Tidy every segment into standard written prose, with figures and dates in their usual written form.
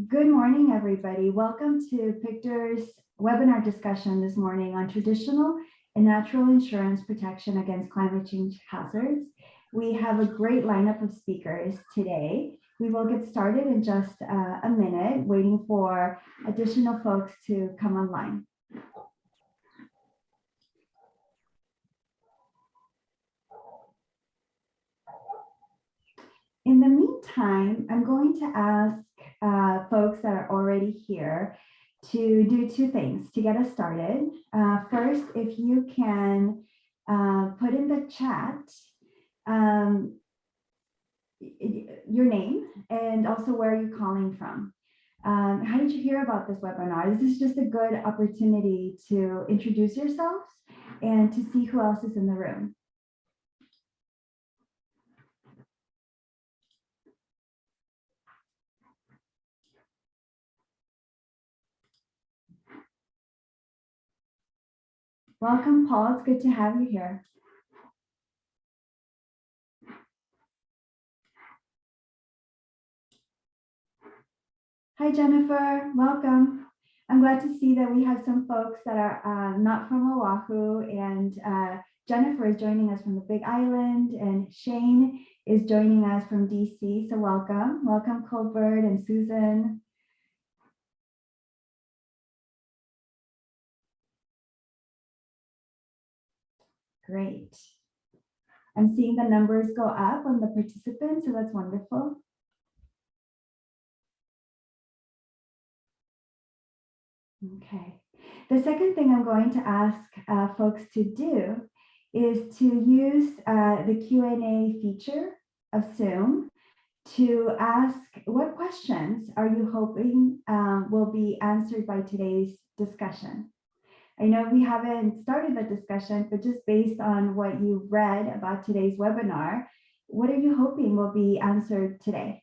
Good morning, everybody. Welcome to PICHTR's webinar discussion this morning on traditional and natural insurance protection against climate change hazards. We have a great lineup of speakers today. We will get started in just a minute, waiting for additional folks to come online. In the meantime, I'm going to ask folks that are already here to do two things to get us started. First, if you can put in the chat your name and also where you're calling from. How did you hear about this webinar? This is just a good opportunity to introduce yourselves and to see who else is in the room. Welcome, Paul. It's good to have you here. Hi, Jennifer. Welcome. I'm glad to see that we have some folks that are not from Oahu, and Jennifer is joining us from the Big Island, and Shane is joining us from DC. So welcome. Welcome, Colbert and Susan. Great. I'm seeing the numbers go up on the participants, so that's wonderful. Okay. The second thing I'm going to ask folks to do is to use the Q&A feature of Zoom to ask what questions are you hoping will be answered by today's discussion. I know we haven't started the discussion, but just based on what you read about today's webinar, what are you hoping will be answered today?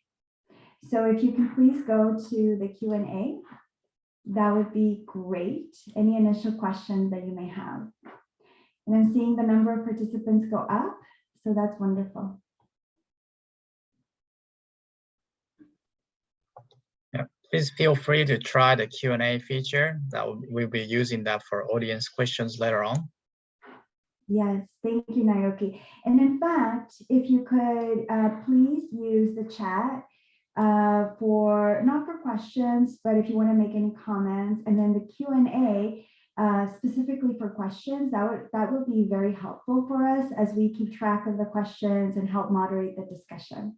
So if you can please go to the Q&A, that would be great. Any initial questions that you may have. And I'm seeing the number of participants go up, so that's wonderful. Yeah, please feel free to try the Q&A feature. We'll be using that for audience questions later on. Yes, thank you, Naoki. And in fact, if you could please use the chat for not for questions, but if you want to make any comments, and then the Q&A specifically for questions, that would be very helpful for us as we keep track of the questions and help moderate the discussion.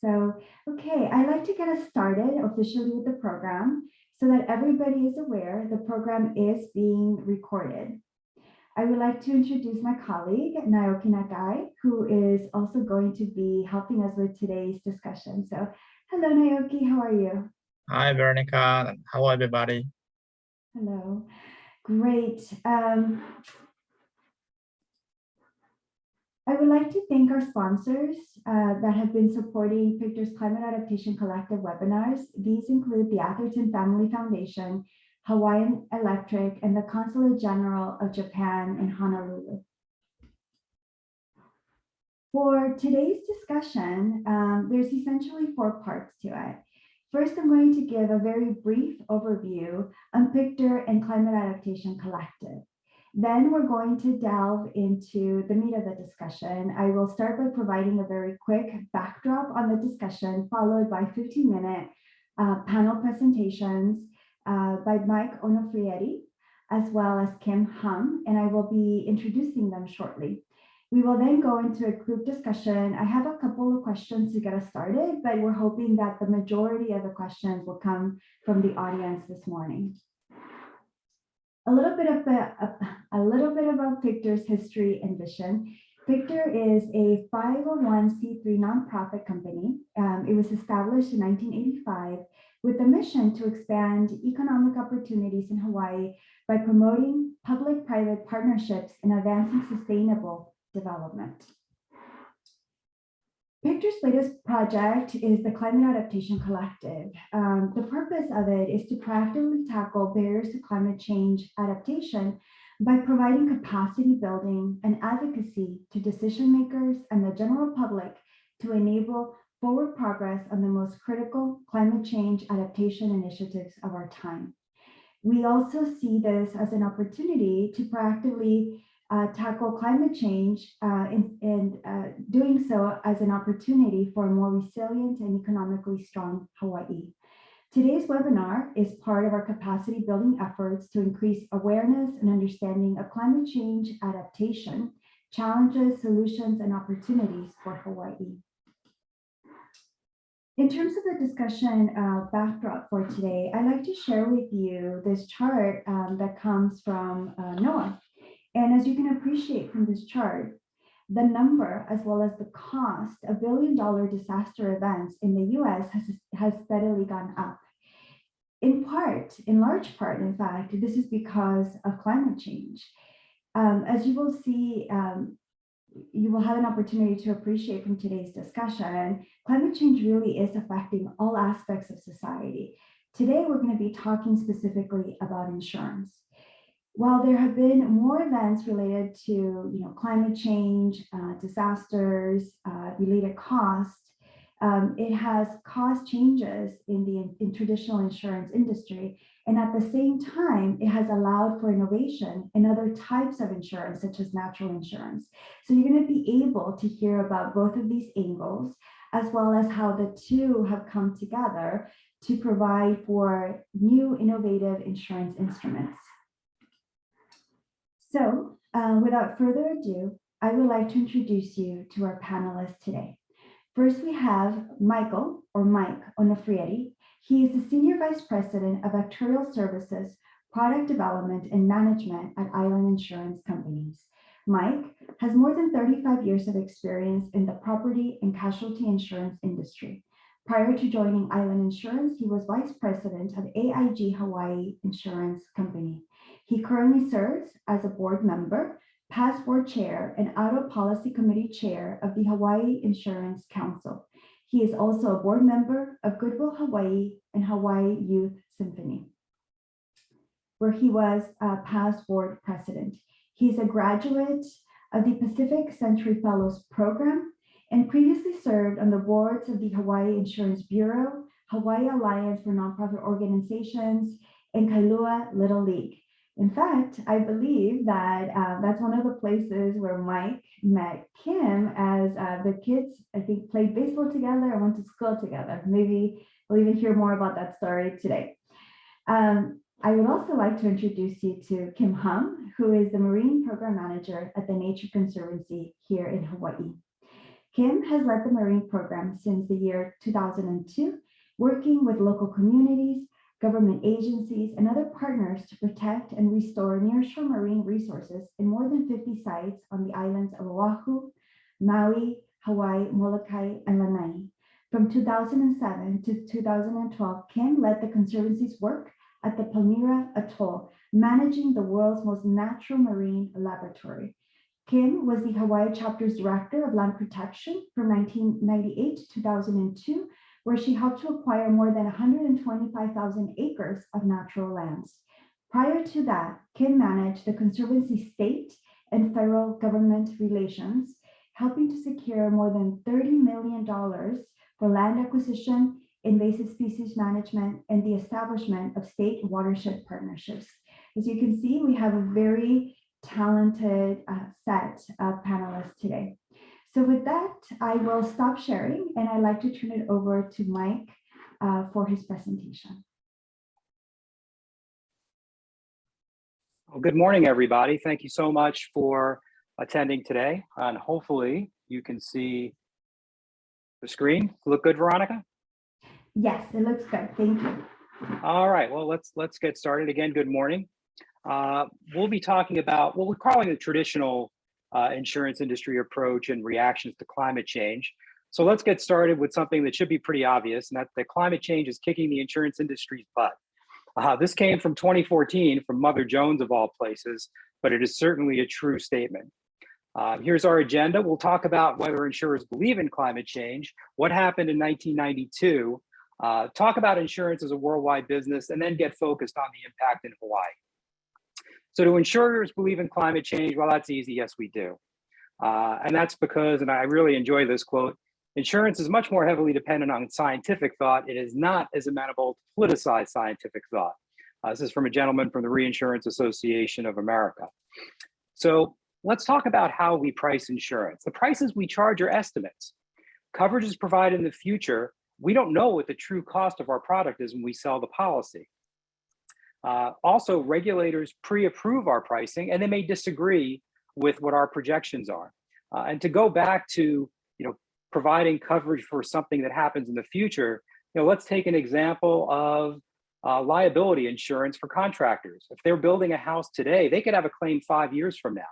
So, okay, I'd like to get us started officially with the program so that everybody is aware the program is being recorded. I would like to introduce my colleague, Naoki Nagai, who is also going to be helping us with today's discussion. So, hello, Naoki, how are you? Hi, Veronica. How are everybody? Hello. Great. I would like to thank our sponsors that have been supporting PICHTR's Climate Adaptation Collective webinars. These include the Atherton Family Foundation, Hawaiian Electric, and the Consulate General of Japan in Honolulu. For today's discussion, there's essentially 4 parts to it. First, I'm going to give a very brief overview on PICHTR and Climate Adaptation Collective. Then we're going to delve into the meat of the discussion. I will start by providing a very quick backdrop on the discussion, followed by 15-minute panel presentations by Mike Onofrieri, as well as Kim Hum, and I will be introducing them shortly. We will then go into a group discussion. I have a couple of questions to get us started, but we're hoping that the majority of the questions will come from the audience this morning. A little bit about PICHTR's history and vision. PICHTR is a 501c3 nonprofit company. It was established in 1985 with the mission to expand economic opportunities in Hawaii by promoting public-private partnerships and advancing sustainable development. PICHTR's latest project is the Climate Adaptation Collective. The purpose of it is to proactively tackle barriers to climate change adaptation by providing capacity building and advocacy to decision makers and the general public to enable forward progress on the most critical climate change adaptation initiatives of our time. We also see this as an opportunity to proactively tackle climate change and doing so as an opportunity for a more resilient and economically strong Hawaii. Today's webinar is part of our capacity building efforts to increase awareness and understanding of climate change adaptation, challenges, solutions, and opportunities for Hawaii. In terms of the discussion backdrop for today, I'd like to share with you this chart that comes from NOAA. And as you can appreciate from this chart, the number as well as the cost of billion-dollar disaster events in the US has steadily gone up. In large part, in fact, this is because of climate change. As you will see, you will have an opportunity to appreciate from today's discussion, climate change really is affecting all aspects of society. Today, we're going to be talking specifically about insurance. While there have been more events related to climate change, disasters, related costs, it has caused changes in traditional insurance industry. And at the same time, it has allowed for innovation in other types of insurance, such as natural insurance. So you're going to be able to hear about both of these angles, as well as how the two have come together to provide for new innovative insurance instruments. So without further ado, I would like to introduce you to our panelists today. First, we have Michael, or Mike Onofrieri. He is the Senior Vice President of Actuarial Services, Product Development, and Management at Island Insurance Companies. Mike has more than 35 years of experience in the property and casualty insurance industry. Prior to joining Island Insurance, he was Vice President of AIG Hawaii Insurance Company. He currently serves as a board member, past board chair, and Auto Policy Committee chair of the Hawaii Insurance Council. He is also a board member of Goodwill Hawaii and Hawaii Youth Symphony, where he was a past board president. He's a graduate of the Pacific Century Fellows Program and previously served on the boards of the Hawaii Insurance Bureau, Hawaii Alliance for Nonprofit Organizations, and Kailua Little League. In fact, I believe that that's one of the places where Mike met Kim as the kids, I think, played baseball together and went to school together. Maybe we'll even hear more about that story today. I would also like to introduce you to Kim Hum, who is the Marine Program Manager at the Nature Conservancy here in Hawaii. Kim has led the Marine Program since the year 2002, working with local communities, government agencies, and other partners to protect and restore nearshore marine resources in more than 50 sites on the islands of Oahu, Maui, Hawaii, Molokai, and Lanai. From 2007 to 2012, Kim led the Conservancy's work at the Palmyra Atoll, managing the world's most natural marine laboratory. Kim was the Hawaii chapter's director of land protection from 1998 to 2002, where she helped to acquire more than 125,000 acres of natural lands. Prior to that, Kim managed the Conservancy state and federal government relations, helping to secure more than $30 million for land acquisition, invasive species management, and the establishment of state watershed partnerships. As you can see, we have a very talented set of panelists today. So with that, I will stop sharing, and I'd like to turn it over to Mike for his presentation. Well, good morning, everybody. Thank you so much for attending today. And hopefully you can see the screen. Look good, Veronica? Yes, it looks good. Thank you. All right, well, let's get started. Again, good morning. We'll be talking about what we're calling the traditional insurance industry approach and reactions to climate change. So let's get started with something that should be pretty obvious, and that's that climate change is kicking the insurance industry's butt. This came from 2014 from Mother Jones of all places, but it is certainly a true statement. Here's our agenda. We'll talk about whether insurers believe in climate change, what happened in 1992, talk about insurance as a worldwide business, and then get focused on the impact in Hawaii. So do insurers believe in climate change? Well, that's easy. Yes, we do. And that's because, and I really enjoy this quote, Insurance is much more heavily dependent on scientific thought. It is not as amenable to politicized scientific thought. This is from a gentleman from the Reinsurance Association of America. So let's talk about how we price insurance. The prices we charge are estimates. Coverage is provided in the future. We don't know what the true cost of our product is when we sell the policy. Also, regulators pre-approve our pricing, and they may disagree with what our projections are. And to go back to providing coverage for something that happens in the future, let's take an example of liability insurance for contractors. If they're building a house today, they could have a claim 5 years from now.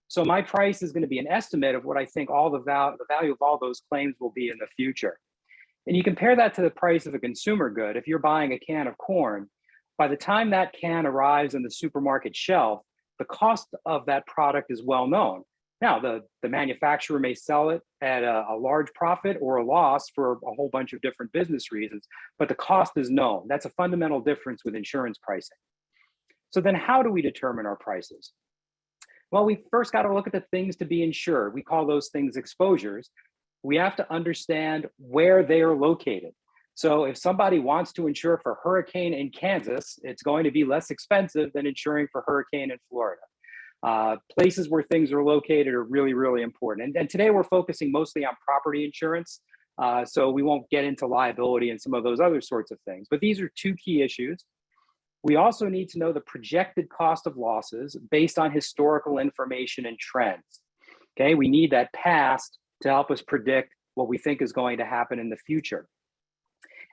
So my price is going to be an estimate of what I think all the value of all those claims will be in the future. And you compare that to the price of a consumer good. If you're buying a can of corn, by the time that can arrives on the supermarket shelf, the cost of that product is well known. Now, the manufacturer may sell it at a large profit or a loss for a whole bunch of different business reasons, but the cost is known. That's a fundamental difference with insurance pricing. So then how do we determine our prices? Well, we first got to look at the things to be insured. We call those things exposures. We have to understand where they are located. So if somebody wants to insure for hurricane in Kansas, it's going to be less expensive than insuring for hurricane in Florida. Places where things are located are really, really important. And today we're focusing mostly on property insurance. So we won't get into liability and some of those other sorts of things. But these are two key issues. We also need to know the projected cost of losses based on historical information and trends. Okay, we need that past to help us predict what we think is going to happen in the future.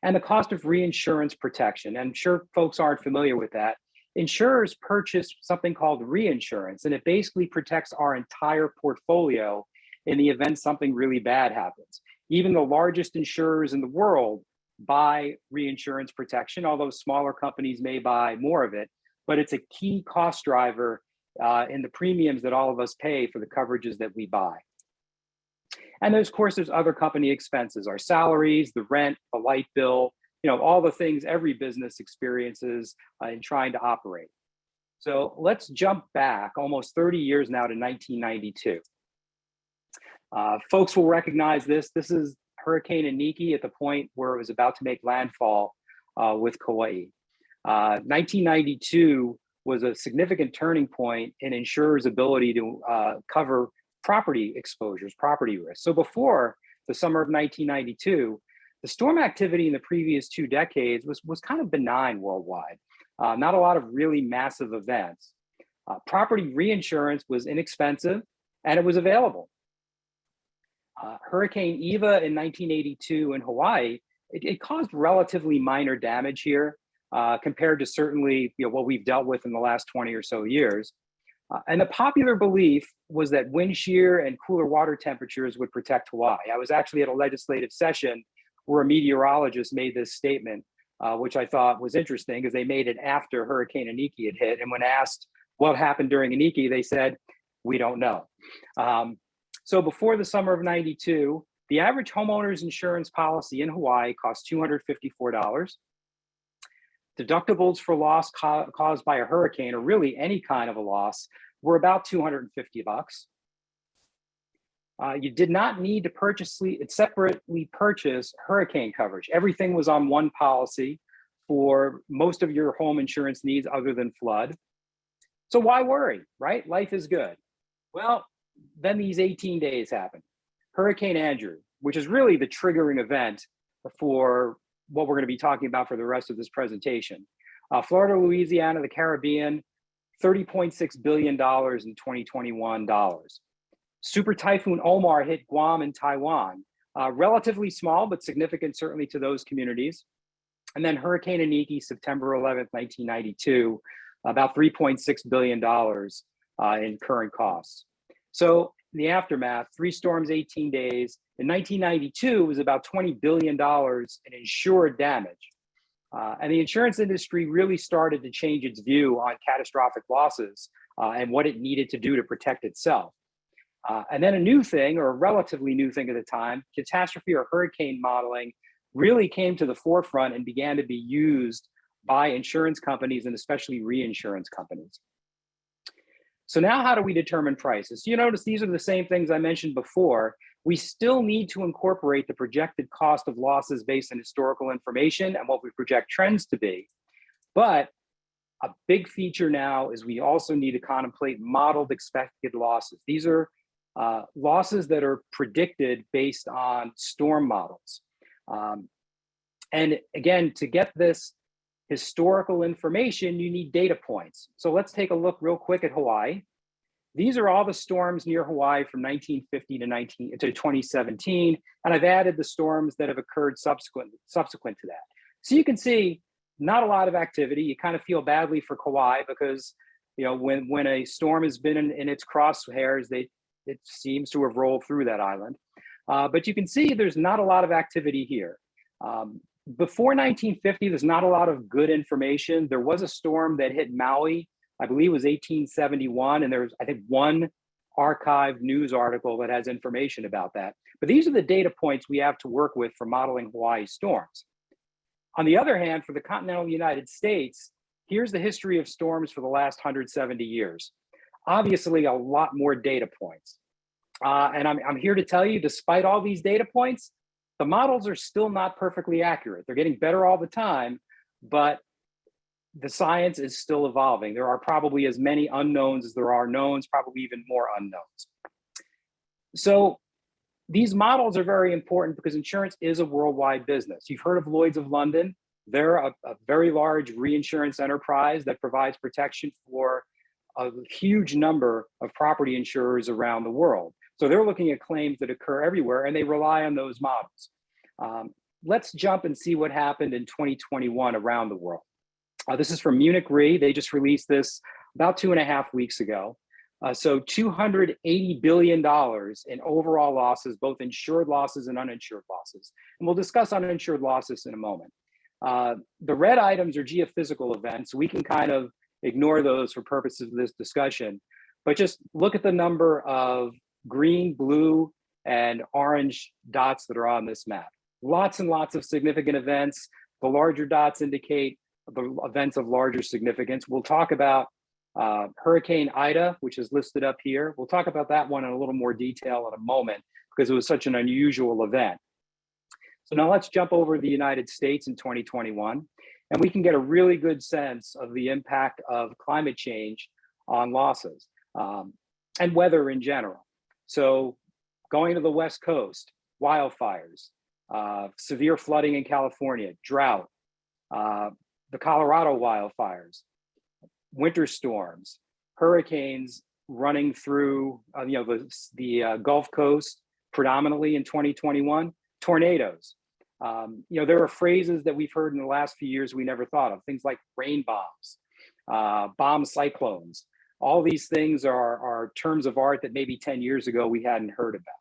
And the cost of reinsurance protection. I'm sure folks aren't familiar with that. Insurers purchase something called reinsurance, and it basically protects our entire portfolio in the event something really bad happens. Even the largest insurers in the world buy reinsurance protection, although smaller companies may buy more of it, but it's a key cost driver in the premiums that all of us pay for the coverages that we buy. And of course, there's other company expenses, our salaries, the rent, the light bill, all the things every business experiences in trying to operate. So let's jump back almost 30 years now to 1992. Folks will recognize this. This is Hurricane Iniki at the point where it was about to make landfall with Kauai. 1992 was a significant turning point in insurers' ability to cover property exposures, property risks. So before the summer of 1992, the storm activity in the previous 2 decades was kind of benign worldwide. Not a lot of really massive events. Property reinsurance was inexpensive and it was available. Hurricane Eva in 1982 in Hawaii, it caused relatively minor damage here compared to certainly what we've dealt with in the last 20 or so years. And the popular belief was that wind shear and cooler water temperatures would protect Hawaii. I was actually at a legislative session where a meteorologist made this statement, which I thought was interesting because they made it after Hurricane Iniki had hit. And when asked what happened during Iniki, they said, we don't know. So before the summer of 92, the average homeowner's insurance policy in Hawaii cost $254. Deductibles for loss caused by a hurricane, or really any kind of a loss, were about $250. You did not need to separately purchase hurricane coverage. Everything was on one policy for most of your home insurance needs other than flood. So why worry, right? Life is good. Well, then these 18 days happened. Hurricane Andrew, which is really the triggering event for what we're going to be talking about for the rest of this presentation. Florida, Louisiana, the Caribbean, $30.6 billion in 2021 dollars. Super Typhoon Omar hit Guam and Taiwan, relatively small, but significant certainly to those communities. And then Hurricane Iniki, September 11th, 1992, about $3.6 billion in current costs. So in the aftermath, 3 storms, 18 days. In 1992, it was about $20 billion in insured damage. And the insurance industry really started to change its view on catastrophic losses and what it needed to do to protect itself. And then a new thing, or a relatively new thing at the time, catastrophe or hurricane modeling really came to the forefront and began to be used by insurance companies and especially reinsurance companies. So now how do we determine prices? You notice these are the same things I mentioned before, we still need to incorporate the projected cost of losses based on historical information and what we project trends to be. But a big feature now is we also need to contemplate modeled expected losses. These are losses that are predicted based on storm models. And again, to get this historical information, you need data points. So let's take a look real quick at Hawaii. These are all the storms near Hawaii from 1950 to 2017, and I've added the storms that have occurred subsequent to that. So you can see not a lot of activity. You kind of feel badly for Kauai because, you know, when a storm has been in its crosshairs, it seems to have rolled through that island. But you can see there's not a lot of activity here. Before 1950, there's not a lot of good information. There was a storm that hit Maui, I believe it was 1871, and there's, I think, one archived news article that has information about that. But these are the data points we have to work with for modeling Hawaii storms. On the other hand, for the continental United States, here's the history of storms for the last 170 years. Obviously, a lot more data points. And I'm here to tell you, despite all these data points, the models are still not perfectly accurate. They're getting better all the time, but the science is still evolving. There are probably as many unknowns as there are knowns, probably even more unknowns. So these models are very important because insurance is a worldwide business. You've heard of Lloyd's of London. They're a very large reinsurance enterprise that provides protection for a huge number of property insurers around the world. So they're looking at claims that occur everywhere, and they rely on those models. Let's jump and see what happened in 2021 around the world. This is from Munich Re. They just released this about 2.5 weeks ago. So $280 billion in overall losses, both insured losses and uninsured losses. And we'll discuss uninsured losses in a moment. The red items are geophysical events. We can kind of ignore those for purposes of this discussion, but just look at the number of green, blue, and orange dots that are on this map. Lots and lots of significant events. The larger dots indicate the events of larger significance. We'll talk about Hurricane Ida, which is listed up here. We'll talk about that one in a little more detail in a moment because it was such an unusual event. So now let's jump over to the United States in 2021, and we can get a really good sense of the impact of climate change on losses and weather in general. So going to the West Coast, wildfires, severe flooding in California, drought, the Colorado wildfires, winter storms, hurricanes running through the Gulf Coast predominantly in 2021, tornadoes. There are phrases that we've heard in the last few years we never thought of, things like rain bombs, bomb cyclones. All these things are terms of art that maybe 10 years ago we hadn't heard about.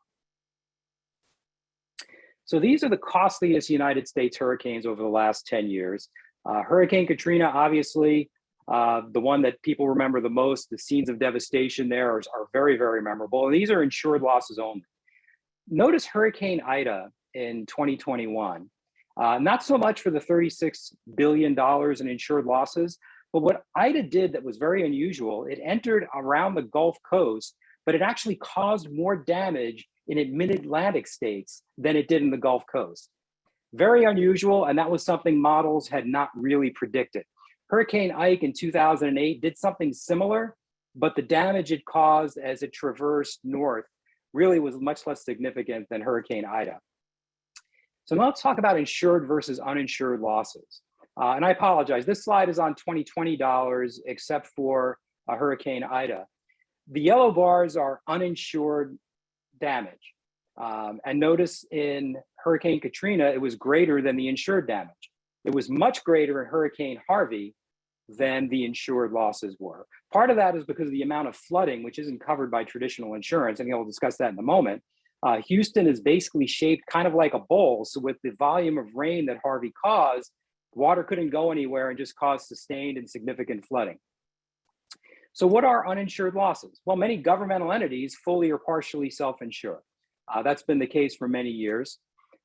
So these are the costliest United States hurricanes over the last 10 years. Hurricane Katrina, obviously, the one that people remember the most. The scenes of devastation there are very, very memorable. And these are insured losses only. Notice Hurricane Ida in 2021. Not so much for the $36 billion in insured losses, but what Ida did that was very unusual, it entered around the Gulf Coast, but it actually caused more damage in mid-Atlantic states than it did in the Gulf Coast. Very unusual, and that was something models had not really predicted. Hurricane Ike in 2008 did something similar, but the damage it caused as it traversed north really was much less significant than Hurricane Ida. So now let's talk about insured versus uninsured losses. And I apologize, this slide is on 2020 dollars except for Hurricane Ida. The yellow bars are uninsured damage. And notice in Hurricane Katrina, it was greater than the insured damage. It was much greater in Hurricane Harvey than the insured losses were. Part of that is because of the amount of flooding, which isn't covered by traditional insurance, and we'll discuss that in a moment. Houston is basically shaped kind of like a bowl. So with the volume of rain that Harvey caused, water couldn't go anywhere and just caused sustained and significant flooding. So what are uninsured losses? Well, many governmental entities fully or partially self-insure. That's been the case for many years.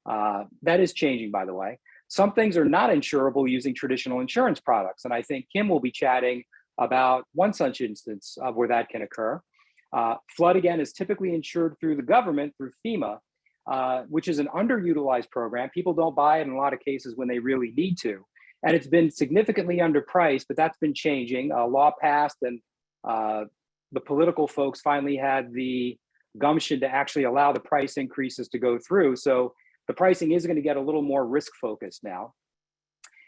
That is changing, by the way. Some things are not insurable using traditional insurance products. And I think Kim will be chatting about one such instance of where that can occur. Flood, again, is typically insured through the government, through FEMA, which is an underutilized program. People don't buy it in a lot of cases when they really need to. And it's been significantly underpriced, but that's been changing. A law passed, and the political folks finally had the gumption to actually allow the price increases to go through. So the pricing is going to get a little more risk focused now.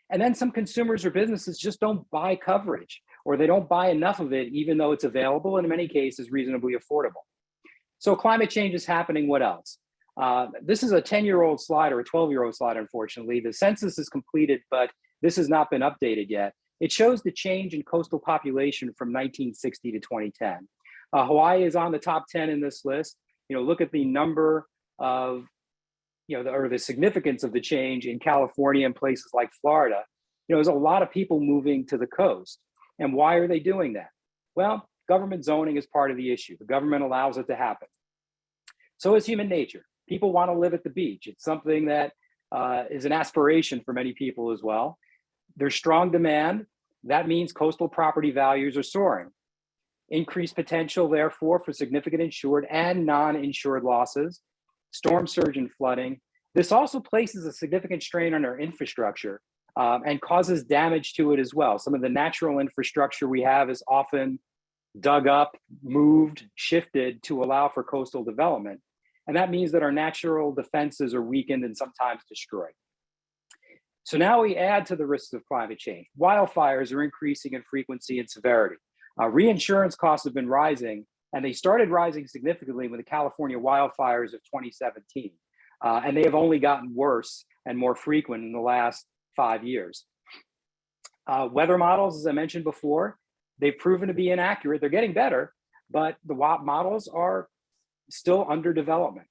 And then some consumers or businesses just don't buy coverage, or they don't buy enough of it, even though it's available and in many cases reasonably affordable. So climate change is happening. What else? This is a 10-year-old slide or a 12-year-old slide, unfortunately. The census is completed, but this has not been updated yet. It shows the change in coastal population from 1960 to 2010. Hawaii is on the top 10 in this list. Look at the number of, or the significance of the change in California and places like Florida. There's a lot of people moving to the coast. And why are they doing that? Well, government zoning is part of the issue. The government allows it to happen. So is human nature. People want to live at the beach. It's something that is an aspiration for many people as well. There's strong demand. That means coastal property values are soaring. Increased potential, therefore, for significant insured and non-insured losses, storm surge and flooding. This also places a significant strain on our infrastructure and causes damage to it as well. Some of the natural infrastructure we have is often dug up, moved, shifted to allow for coastal development. And that means that our natural defenses are weakened and sometimes destroyed. So now we add to the risks of climate change. Wildfires are increasing in frequency and severity. Reinsurance costs have been rising, and they started rising significantly with the California wildfires of 2017. And they have only gotten worse and more frequent in the last 5 years. Weather models, as I mentioned before, they've proven to be inaccurate. They're getting better, but the models are still under development.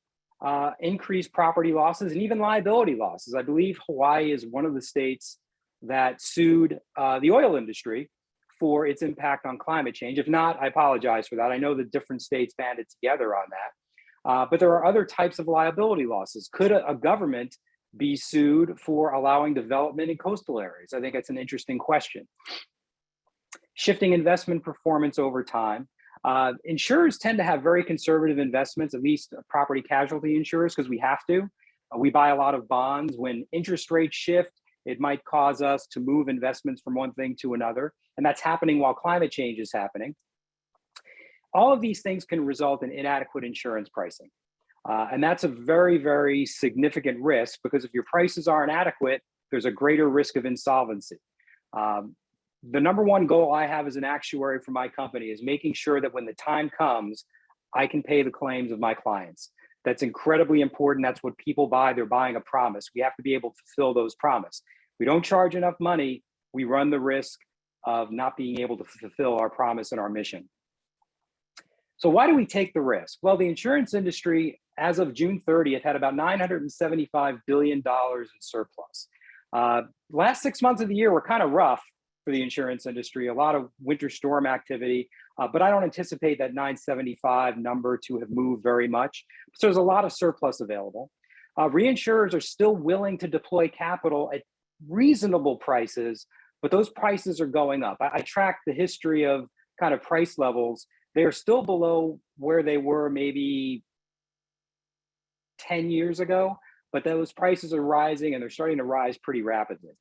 Increased property losses and even liability losses. I believe Hawaii is one of the states that sued the oil industry for its impact on climate change. If not, I apologize for that. I know that different states banded together on that. But there are other types of liability losses. Could a government be sued for allowing development in coastal areas? I think that's an interesting question. Shifting investment performance over time. Insurers tend to have very conservative investments, at least property casualty insurers, because we have to. We buy a lot of bonds. When interest rates shift, it might cause us to move investments from one thing to another. And that's happening while climate change is happening. All of these things can result in inadequate insurance pricing. And that's a very, very significant risk, because if your prices aren't adequate, there's a greater risk of insolvency. The number one goal I have as an actuary for my company is making sure that when the time comes, I can pay the claims of my clients. That's incredibly important. That's what people buy. They're buying a promise. We have to be able to fulfill those promises. We don't charge enough money, we run the risk of not being able to fulfill our promise and our mission. So why do we take the risk? Well, the insurance industry, as of June 30th, had about $975 billion in surplus. Last 6 months of the year were kind of rough for the insurance industry, a lot of winter storm activity, but I don't anticipate that 975 number to have moved very much. So there's a lot of surplus available. Reinsurers are still willing to deploy capital at reasonable prices, but those prices are going up. I tracked the history of kind of price levels. They are still below where they were maybe 10 years ago, but those prices are rising, and they're starting to rise pretty rapidly.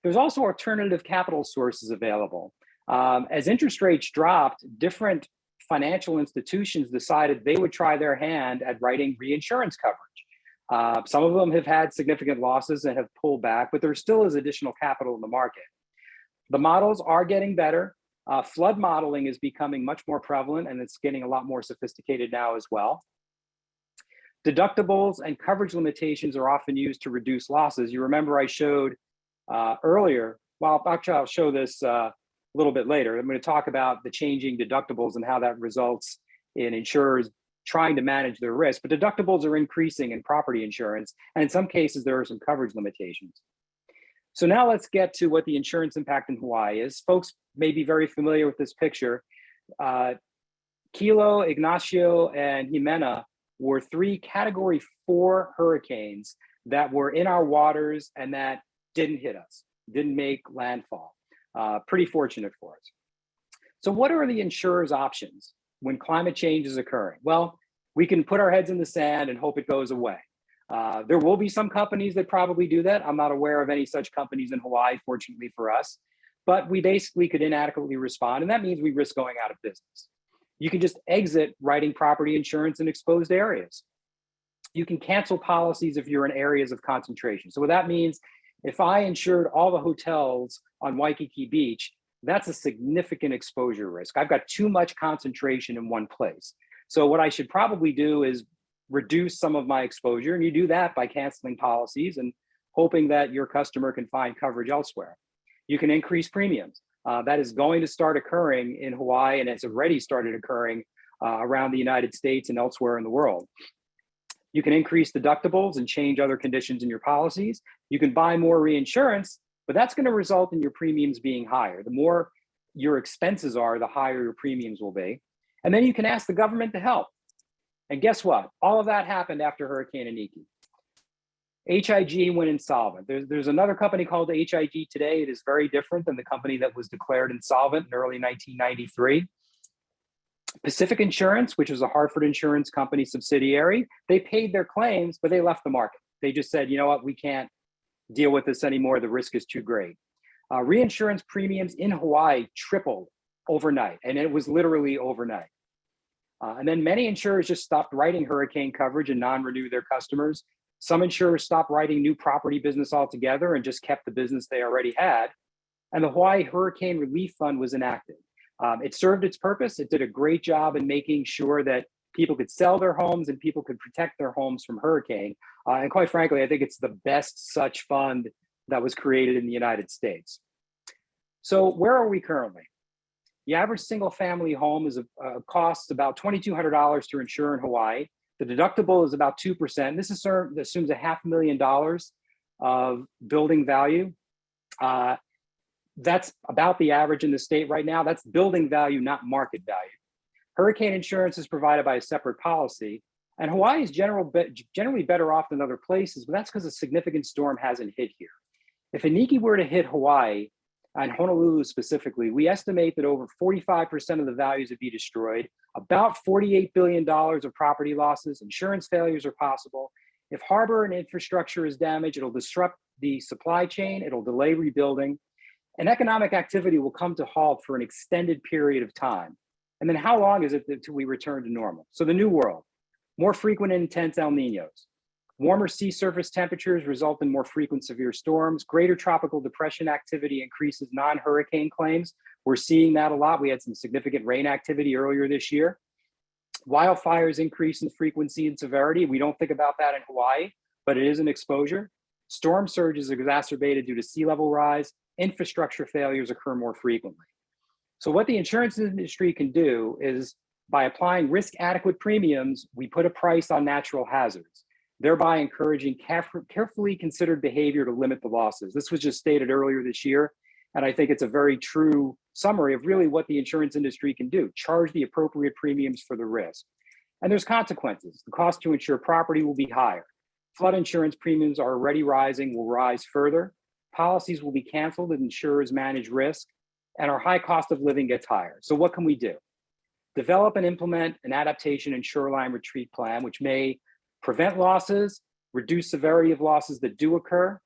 There's also alternative capital sources available. As interest rates dropped, different financial institutions decided they would try their hand at writing reinsurance coverage. Some of them have had significant losses and have pulled back, but there still is additional capital in the market. The models are getting better. Flood modeling is becoming much more prevalent, and it's getting a lot more sophisticated now as well. Deductibles and coverage limitations are often used to reduce losses. You remember I showed earlier, well, actually I'll show this a little bit later. I'm going to talk about the changing deductibles and how that results in insurers trying to manage their risk. But deductibles are increasing in property insurance, and in some cases there are some coverage limitations. So now let's get to what the insurance impact in Hawaii is. Folks may be very familiar with this picture. Kilo, Ignacio, and Jimena were 3 Category 4 hurricanes that were in our waters and that didn't hit us, didn't make landfall. Pretty fortunate for us. So what are the insurer's options when climate change is occurring? Well, We can put our heads in the sand and hope it goes away. There will be some companies that probably do that. I'm not aware of any such companies in Hawaii, fortunately for us, but we basically could inadequately respond, and that means we risk going out of business. You can just exit writing property insurance in exposed areas. You can cancel policies if you're in areas of concentration. So what that means, if I insured all the hotels on Waikiki Beach, that's a significant exposure risk. I've got too much concentration in one place. So what I should probably do is reduce some of my exposure, and you do that by canceling policies and hoping that your customer can find coverage elsewhere. You can increase premiums. That is going to start occurring in Hawaii, and it's already started occurring around the United States and elsewhere in the world. You can increase deductibles and change other conditions in your policies. You can buy more reinsurance, but that's going to result in your premiums being higher. The more your expenses are, the higher your premiums will be. And then you can ask the government to help. And guess what? All of that happened after Hurricane Iniki. HIG went insolvent. There's another company called HIG today. It is very different than the company that was declared insolvent in early 1993. Pacific Insurance, which was a Hartford Insurance Company subsidiary, they paid their claims, but they left the market. They just said, you know what, we can't deal with this anymore. The risk is too great. Reinsurance premiums in Hawaii tripled overnight, and it was literally overnight. And then many insurers just stopped writing hurricane coverage and non-renew their customers. Some insurers stopped writing new property business altogether and just kept the business they already had. And the Hawaii Hurricane Relief Fund was enacted. It served its purpose. It did a great job in making sure that people could sell their homes and people could protect their homes from hurricane. And quite frankly, I think it's the best such fund that was created in the United States. So where are we currently? The average single family home is costs about $2,200 to insure in Hawaii. The deductible is about 2%. This assumes $500,000 of building value. That's about the average in the state right now. That's building value, not market value. Hurricane insurance is provided by a separate policy, and Hawaii is generally better off than other places, but that's because a significant storm hasn't hit here. If Iniki were to hit Hawaii, and Honolulu specifically, we estimate that over 45% of the values would be destroyed, about $48 billion of property losses. Insurance failures are possible. If harbor and infrastructure is damaged, it'll disrupt the supply chain, it'll delay rebuilding, and economic activity will come to halt for an extended period of time. And then how long is it until we return to normal? So the new world, more frequent and intense El Niños. Warmer sea surface temperatures result in more frequent severe storms. Greater tropical depression activity increases non-hurricane claims. We're seeing that a lot. We had some significant rain activity earlier this year. Wildfires increase in frequency and severity. We don't think about that in Hawaii, but it is an exposure. Storm surges are exacerbated due to sea level rise. Infrastructure failures occur more frequently. So what the insurance industry can do is, by applying risk adequate premiums, we put a price on natural hazards, thereby encouraging carefully considered behavior to limit the losses. This was just stated earlier this year, and I think it's a very true summary of really what the insurance industry can do: charge the appropriate premiums for the risk. And there's consequences. The cost to insure property will be higher. Flood insurance premiums are already rising, will rise further. Policies will be canceled as insurers manage risk, and our high cost of living gets higher. So what can we do? Develop and implement an adaptation and shoreline retreat plan, which may prevent losses, reduce severity of losses that do occur,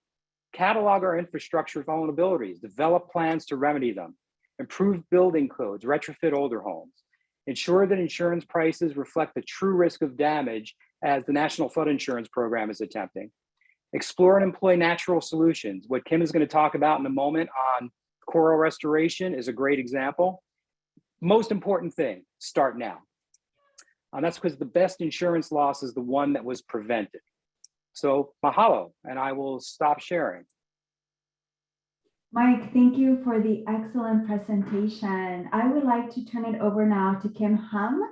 catalog our infrastructure vulnerabilities, develop plans to remedy them, improve building codes, retrofit older homes, ensure that insurance prices reflect the true risk of damage as the National Flood Insurance Program is attempting, explore and employ natural solutions. What Kim is going to talk about in a moment on coral restoration is a great example. Most important thing, start now. And that's because the best insurance loss is the one that was prevented. So mahalo, and I will stop sharing. Mike, thank you for the excellent presentation. I would like to turn it over now to Kim Hum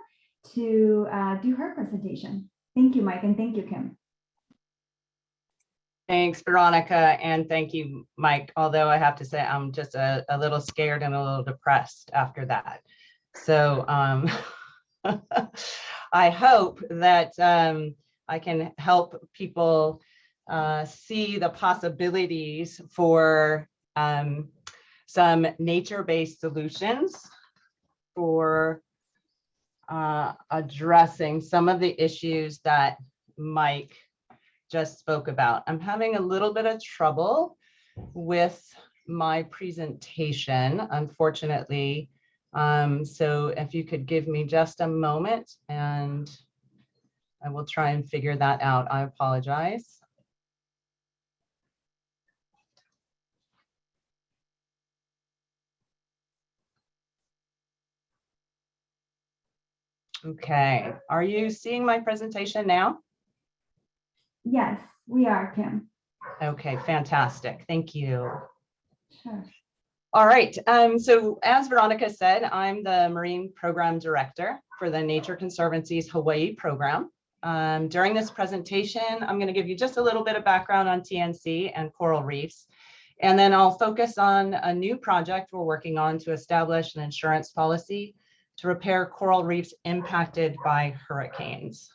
to do her presentation. Thank you, Mike, and thank you, Kim. Thanks, Veronica, and thank you, Mike, although I have to say I'm just a little scared and a little depressed after that. So I hope that I can help people see the possibilities for some nature-based solutions for addressing some of the issues that Mike just spoke about. I'm having a little bit of trouble with my presentation, unfortunately. So if you could give me just a moment and I will try and figure that out. I apologize. Okay, are you seeing my presentation now? Yes, we are, Kim. Okay, fantastic. Thank you. Sure. All right, so as Veronica said, I'm the Marine Program Director for the Nature Conservancy's Hawaii program. During this presentation, I'm going to give you just a little bit of background on TNC and coral reefs, and then I'll focus on a new project we're working on to establish an insurance policy to repair coral reefs impacted by hurricanes.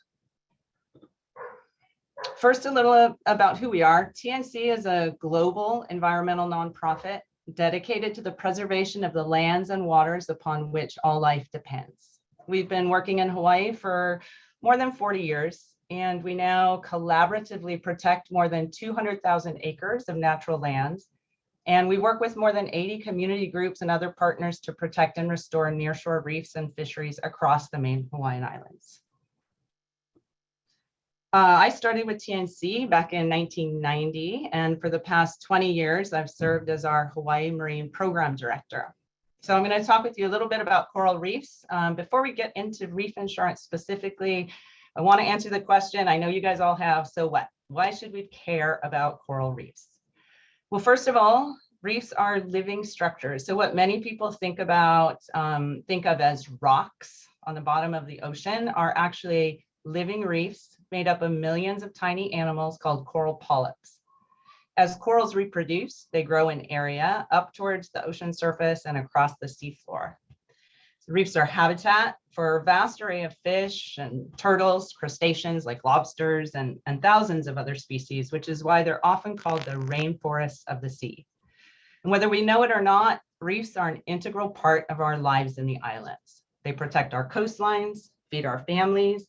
First, a little about who we are. TNC is a global environmental nonprofit dedicated to the preservation of the lands and waters upon which all life depends. We've been working in Hawaii for more than 40 years, and we now collaboratively protect more than 200,000 acres of natural lands. And we work with more than 80 community groups and other partners to protect and restore nearshore reefs and fisheries across the main Hawaiian Islands. I started with TNC back in 1990, and for the past 20 years, I've served as our Hawaii Marine Program Director. So I'm going to talk with you a little bit about coral reefs. Before we get into reef insurance specifically, I want to answer the question I know you guys all have, so what? Why should we care about coral reefs? Well, first of all, reefs are living structures. So what many people think of as rocks on the bottom of the ocean are actually living reefs made up of millions of tiny animals called coral polyps. As corals reproduce, they grow in area up towards the ocean surface and across the seafloor. Reefs are habitat for a vast array of fish and turtles, crustaceans like lobsters, and thousands of other species, which is why they're often called the rainforests of the sea. And whether we know it or not, reefs are an integral part of our lives in the islands. They protect our coastlines, feed our families,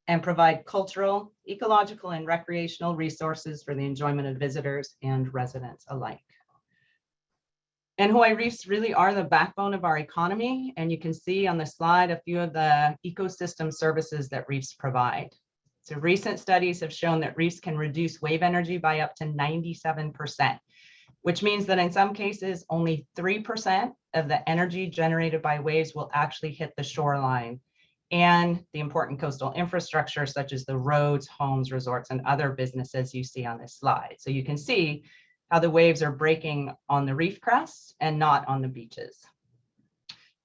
and provide cultural, ecological, and recreational resources for the enjoyment of visitors and residents alike. And Hawaii reefs really are the backbone of our economy, and you can see on the slide a few of the ecosystem services that reefs provide. So recent studies have shown that reefs can reduce wave energy by up to 97%, which means that in some cases, only 3% of the energy generated by waves will actually hit the shoreline and the important coastal infrastructure, such as the roads, homes, resorts, and other businesses you see on this slide. So you can see how the waves are breaking on the reef crest and not on the beaches.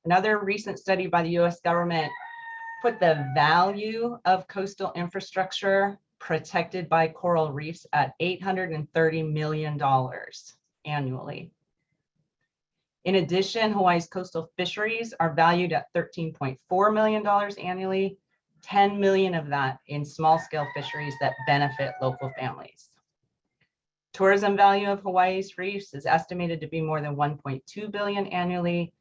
Another recent study by the US government put the value of coastal infrastructure protected by coral reefs at $830 million annually. In addition, Hawaii's coastal fisheries are valued at $13.4 million annually, 10 million of that in small scale fisheries that benefit local families. Tourism value of Hawaii's reefs is estimated to be more than 1.2 billion annually,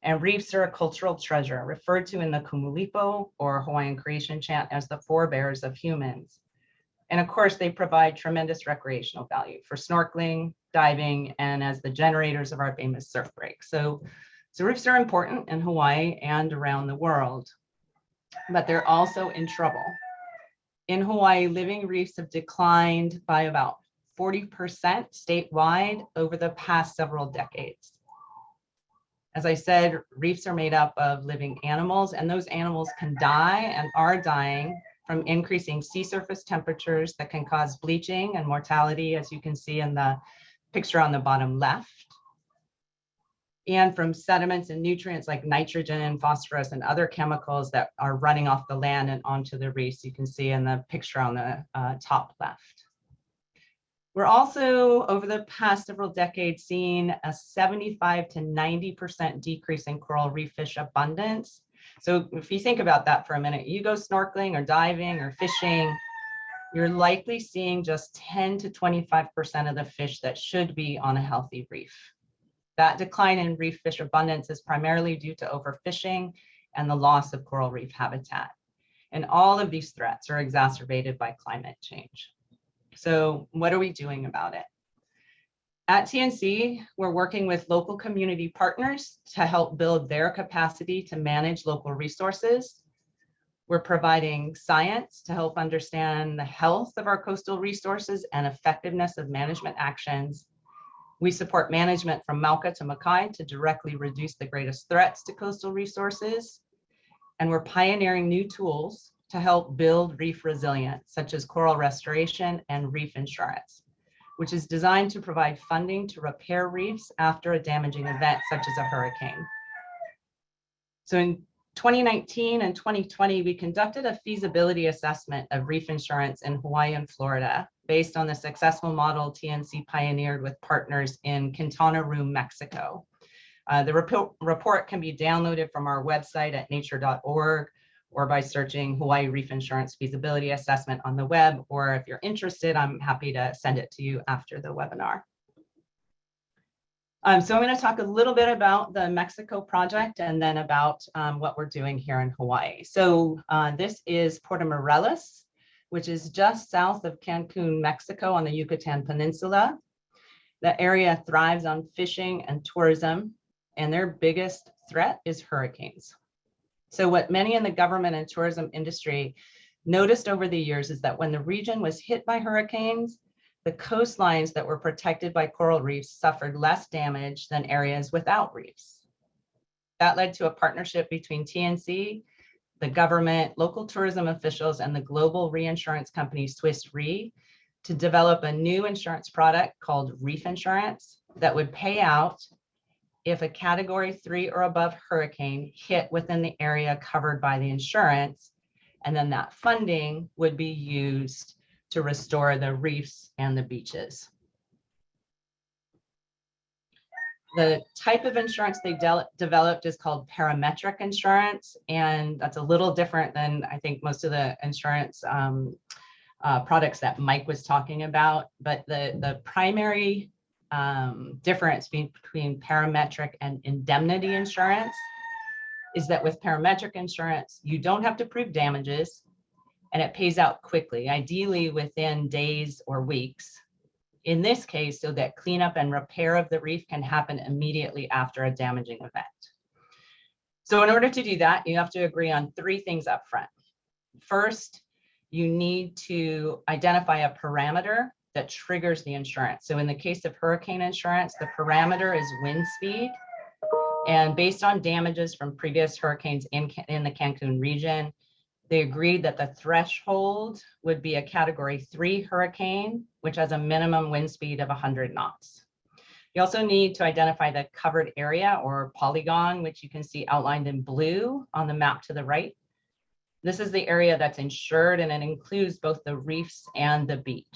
and reefs are a cultural treasure referred to in the Kumulipo or Hawaiian creation chant as the forebears of humans. And of course, they provide tremendous recreational value for snorkeling, diving, and as the generators of our famous surf break. So reefs are important in Hawaii and around the world, but they're also in trouble. In Hawaii, living reefs have declined by about 40% statewide over the past several decades. As I said, reefs are made up of living animals, and those animals can die and are dying from increasing sea surface temperatures that can cause bleaching and mortality, as you can see in the picture on the bottom left, and from sediments and nutrients like nitrogen, phosphorus, and other chemicals that are running off the land and onto the reefs, you can see in the picture on the top left. We're also, over the past several decades, seeing a 75 to 90% decrease in coral reef fish abundance. So if you think about that for a minute, you go snorkeling or diving or fishing, you're likely seeing just 10 to 25% of the fish that should be on a healthy reef. That decline in reef fish abundance is primarily due to overfishing and the loss of coral reef habitat. And all of these threats are exacerbated by climate change. So what are we doing about it? At TNC, we're working with local community partners to help build their capacity to manage local resources. We're providing science to help understand the health of our coastal resources and effectiveness of management actions. We support management from Mauka to Mackay to directly reduce the greatest threats to coastal resources. And we're pioneering new tools to help build reef resilience, such as coral restoration and reef insurance, which is designed to provide funding to repair reefs after a damaging event, such as a hurricane. So in 2019 and 2020, we conducted a feasibility assessment of reef insurance in Hawaii and Florida based on the successful model TNC pioneered with partners in Quintana Roo, Mexico. The report can be downloaded from our website at nature.org or by searching Hawaii Reef Insurance Feasibility Assessment on the web, or if you're interested, I'm happy to send it to you after the webinar. So I'm going to talk a little bit about the Mexico project and then about what we're doing here in Hawaii. So this is Puerto Morelos, which is just south of Cancun, Mexico on the Yucatan Peninsula. The area thrives on fishing and tourism, and their biggest threat is hurricanes. So what many in the government and tourism industry noticed over the years is that when the region was hit by hurricanes, the coastlines that were protected by coral reefs suffered less damage than areas without reefs. That led to a partnership between TNC, the government, local tourism officials, and the global reinsurance company Swiss Re to develop a new insurance product called reef insurance that would pay out if a Category 3 or above hurricane hit within the area covered by the insurance, and then that funding would be used to restore the reefs and the beaches. The type of insurance they developed is called parametric insurance, and that's a little different than I think most of the insurance products that Mike was talking about. But the primary difference between parametric and indemnity insurance is that with parametric insurance, you don't have to prove damages, and it pays out quickly, ideally within days or weeks. In this case, so that cleanup and repair of the reef can happen immediately after a damaging event. So in order to do that, you have to agree on 3 things up front. First, you need to identify a parameter that triggers the insurance. So in the case of hurricane insurance, the parameter is wind speed. And based on damages from previous hurricanes in the Cancun region, they agreed that the threshold would be a Category 3 hurricane, which has a minimum wind speed of 100 knots. You also need to identify the covered area or polygon, which you can see outlined in blue on the map to the right. This is the area that's insured, and it includes both the reefs and the beach.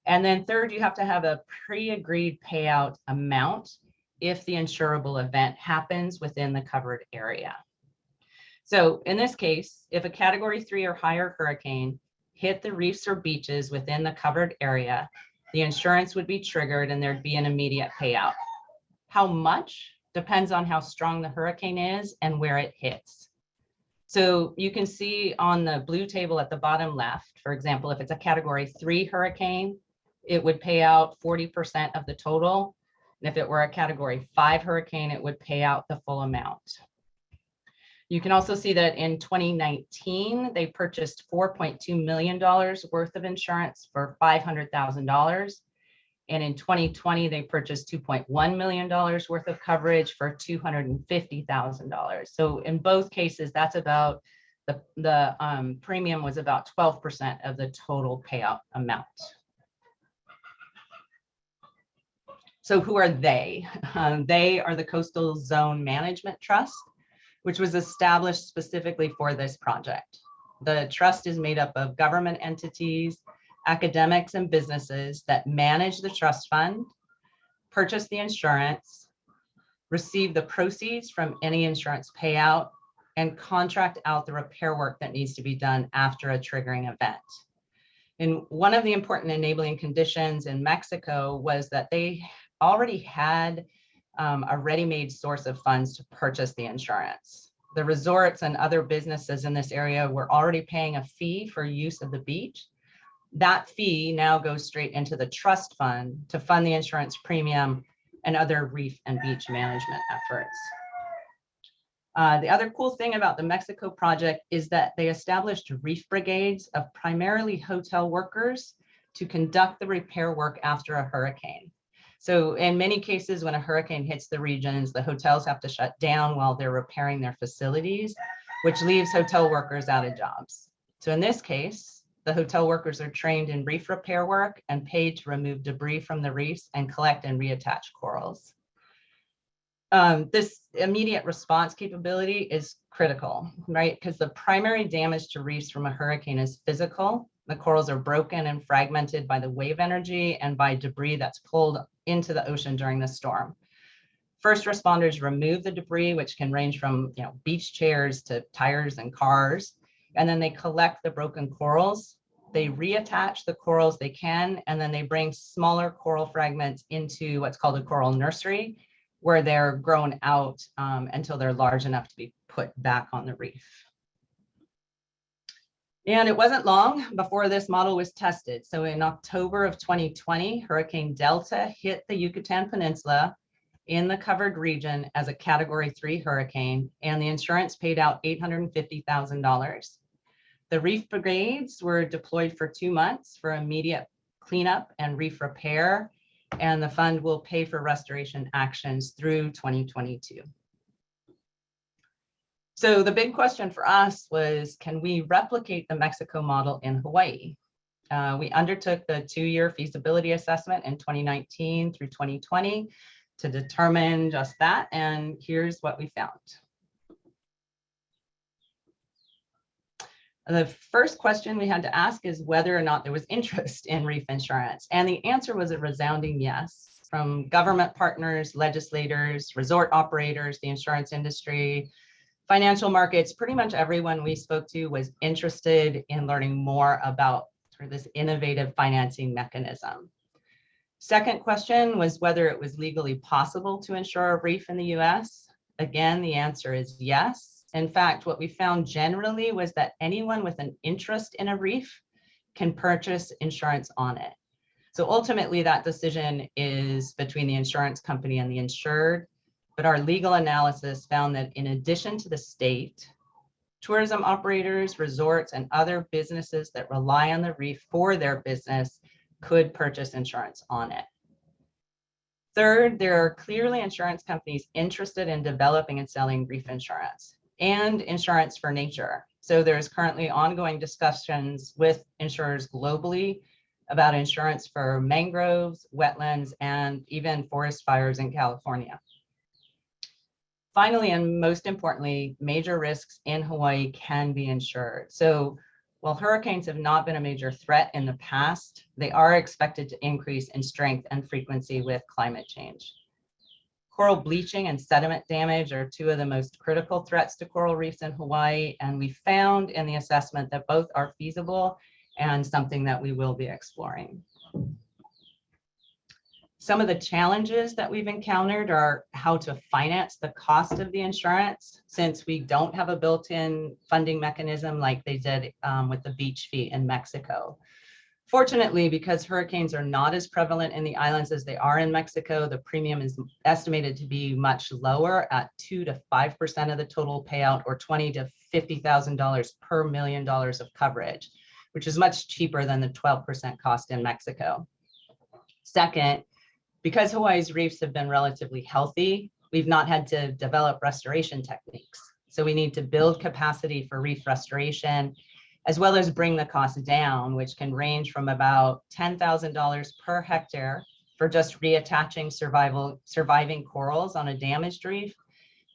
And then third, you have to have a pre-agreed payout amount if the insurable event happens within the covered area. So in this case, if a Category 3 or higher hurricane hit the reefs or beaches within the covered area, the insurance would be triggered and there'd be an immediate payout. How much depends on how strong the hurricane is and where it hits. So you can see on the blue table at the bottom left, for example, if it's a Category 3 hurricane, it would pay out 40% of the total. And if it were a Category 5 hurricane, it would pay out the full amount. You can also see that in 2019, they purchased $4.2 million worth of insurance for $500,000. And in 2020, they purchased $2.1 million worth of coverage for $250,000. So in both cases, that's about the premium was about 12% of the total payout amount. So who are they? They are the Coastal Zone Management Trust, which was established specifically for this project. The trust is made up of government entities, academics, and businesses that manage the trust fund, purchase the insurance, receive the proceeds from any insurance payout, and contract out the repair work that needs to be done after a triggering event. And one of the important enabling conditions in Mexico was that they already had a ready-made source of funds to purchase the insurance. The resorts and other businesses in this area were already paying a fee for use of the beach. That fee now goes straight into the trust fund to fund the insurance premium and other reef and beach management efforts. The other cool thing about the Mexico project is that they established reef brigades of primarily hotel workers to conduct the repair work after a hurricane. So in many cases, when a hurricane hits the regions, the hotels have to shut down while they're repairing their facilities, which leaves hotel workers out of jobs. So in this case, the hotel workers are trained in reef repair work and paid to remove debris from the reefs and collect and reattach corals. This immediate response capability is critical, right? Because the primary damage to reefs from a hurricane is physical. The corals are broken and fragmented by the wave energy and by debris that's pulled into the ocean during the storm. First responders remove the debris, which can range from beach chairs to tires and cars, and then they collect the broken corals. They reattach the corals they can, and then they bring smaller coral fragments into what's called a coral nursery, where they're grown out until they're large enough to be put back on the reef. And it wasn't long before this model was tested. So in October of 2020, Hurricane Delta hit the Yucatan Peninsula in the covered region as a Category 3 hurricane, and the insurance paid out $850,000. The reef brigades were deployed for 2 months for immediate cleanup and reef repair, and the fund will pay for restoration actions through 2022. So the big question for us was, can we replicate the Mexico model in Hawaii? We undertook the 2-year feasibility assessment in 2019 through 2020 to determine just that, and here's what we found. The first question we had to ask is whether or not there was interest in reef insurance. And the answer was a resounding yes, from government partners, legislators, resort operators, the insurance industry, financial markets. Pretty much everyone we spoke to was interested in learning more about this innovative financing mechanism. Second question was whether it was legally possible to insure a reef in the US. Again, the answer is yes. In fact, what we found generally was that anyone with an interest in a reef can purchase insurance on it. So ultimately, that decision is between the insurance company and the insured. But our legal analysis found that in addition to the state, tourism operators, resorts, and other businesses that rely on the reef for their business could purchase insurance on it. Third, there are clearly insurance companies interested in developing and selling reef insurance and insurance for nature. So there's currently ongoing discussions with insurers globally about insurance for mangroves, wetlands, and even forest fires in California. Finally, and most importantly, major risks in Hawaii can be insured. So while hurricanes have not been a major threat in the past, they are expected to increase in strength and frequency with climate change. Coral bleaching and sediment damage are two of the most critical threats to coral reefs in Hawaii, and we found in the assessment that both are feasible and something that we will be exploring. Some of the challenges that we've encountered are how to finance the cost of the insurance, since we don't have a built-in funding mechanism like they did with the beach fee in Mexico. Fortunately, because hurricanes are not as prevalent in the islands as they are in Mexico, the premium is estimated to be much lower at 2 to 5% of the total payout, or $20,000 to $50,000 per $1 million of coverage, which is much cheaper than the 12% cost in Mexico. Second, because Hawaii's reefs have been relatively healthy, we've not had to develop restoration techniques. So we need to build capacity for reef restoration, as well as bring the cost down, which can range from about $10,000 per hectare for just reattaching surviving corals on a damaged reef,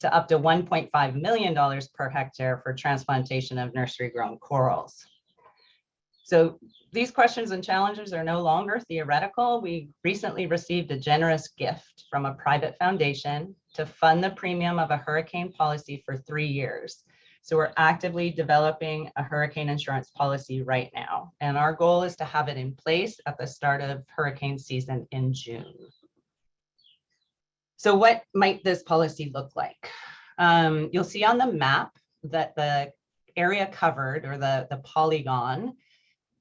to up to $1.5 million per hectare for transplantation of nursery-grown corals. So these questions and challenges are no longer theoretical. We recently received a generous gift from a private foundation to fund the premium of a hurricane policy for 3 years. So we're actively developing a hurricane insurance policy right now. And our goal is to have it in place at the start of hurricane season in June. So what might this policy look like? You'll see on the map that the area covered, or the polygon,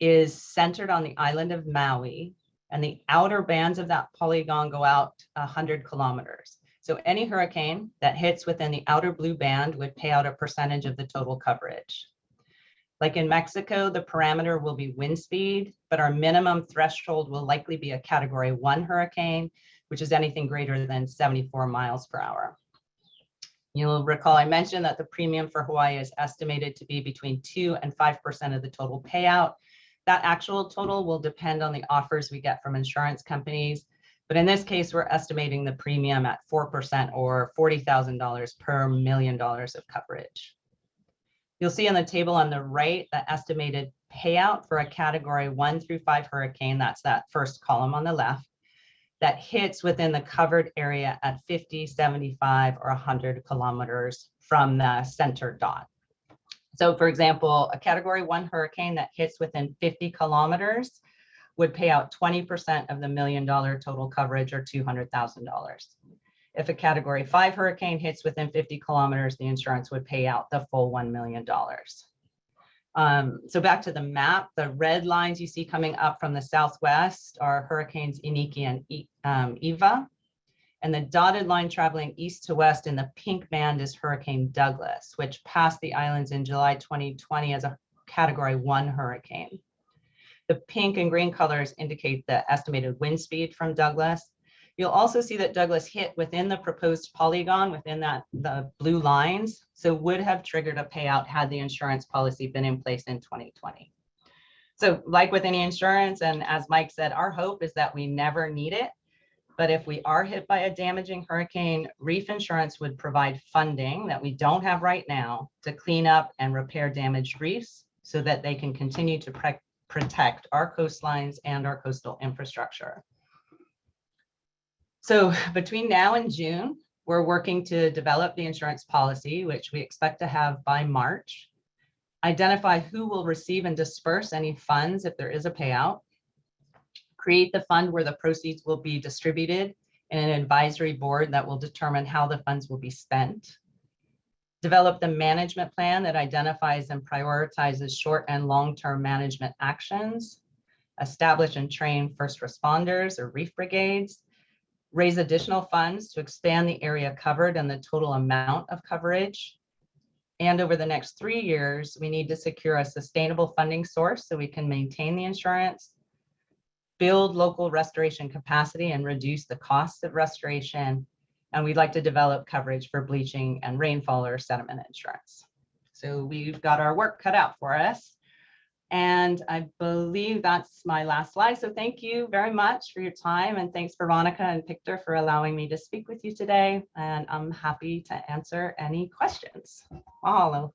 is centered on the island of Maui, and the outer bands of that polygon go out 100 kilometers. So any hurricane that hits within the outer blue band would pay out a percentage of the total coverage. Like in Mexico, the parameter will be wind speed, but our minimum threshold will likely be a Category 1 hurricane, which is anything greater than 74 miles per hour. You'll recall I mentioned that the premium for Hawaii is estimated to be between 2 and 5% of the total payout. That actual total will depend on the offers we get from insurance companies. But in this case, we're estimating the premium at 4%, or $40,000 per $1 million of coverage. You'll see on the table on the right, the estimated payout for a Category 1 through 5 hurricane, that's that first column on the left, that hits within the covered area at 50, 75, or 100 kilometers from the center dot. So for example, a Category 1 hurricane that hits within 50 kilometers would pay out 20% of the $1 million total coverage, or $200,000. If a Category 5 hurricane hits within 50 kilometers, the insurance would pay out the full $1 million. So back to the map, the red lines you see coming up from the southwest are Hurricanes Iniki and Eva. And the dotted line traveling east to west in the pink band is Hurricane Douglas, which passed the islands in July 2020 as a Category 1 hurricane. The pink and green colors indicate the estimated wind speed from Douglas. You'll also see that Douglas hit within the proposed polygon within the blue lines, so would have triggered a payout had the insurance policy been in place in 2020. So like with any insurance, and as Mike said, our hope is that we never need it. But if we are hit by a damaging hurricane, reef insurance would provide funding that we don't have right now to clean up and repair damaged reefs so that they can continue to protect our coastlines and our coastal infrastructure. So between now and June, we're working to develop the insurance policy, which we expect to have by March, identify who will receive and disperse any funds if there is a payout, create the fund where the proceeds will be distributed, and an advisory board that will determine how the funds will be spent, develop the management plan that identifies and prioritizes short and long-term management actions, establish and train first responders or reef brigades, raise additional funds to expand the area covered and the total amount of coverage. And over the next 3 years, we need to secure a sustainable funding source so we can maintain the insurance, build local restoration capacity and reduce the cost of restoration. And we'd like to develop coverage for bleaching and rainfall or sediment insurance. So we've got our work cut out for us. And I believe that's my last slide. So thank you very much for your time. And thanks Veronica and PICHTR for allowing me to speak with you today. And I'm happy to answer any questions. Mahalo.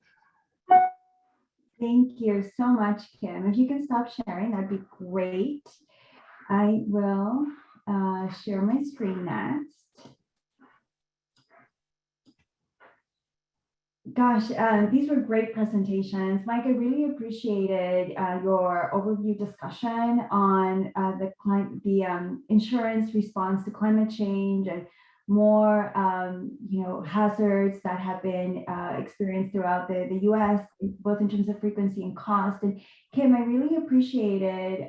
Thank you so much, Kim. If you can stop sharing, that'd be great. I will share my screen next. Gosh, these were great presentations. Mike, I really appreciated your overview discussion on the insurance response to climate change and more hazards that have been experienced throughout the US, both in terms of frequency and cost. And Kim, I really appreciated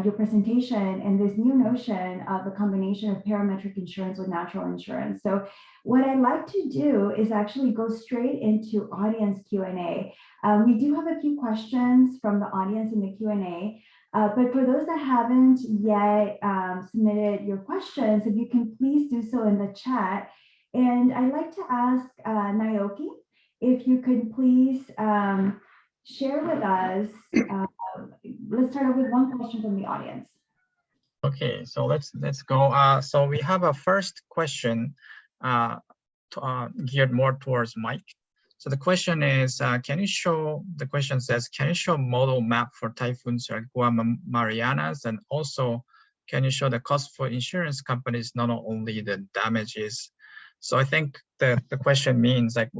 your presentation and this new notion of a combination of parametric insurance with natural insurance. So what I'd like to do is actually go straight into audience Q&A. We do have a few questions from the audience in the Q&A, but for those that haven't yet submitted your questions, if you can please do so in the chat. And I'd like to ask Naoki, if you could please share with us, let's start off with one question from the audience. Okay, so let's go. So we have a first question geared more towards Mike. So the question is, the question says, can you show model map for typhoons like Guam, Marianas, and also can you show the cost for insurance companies, not only the damages? So I think the question means like,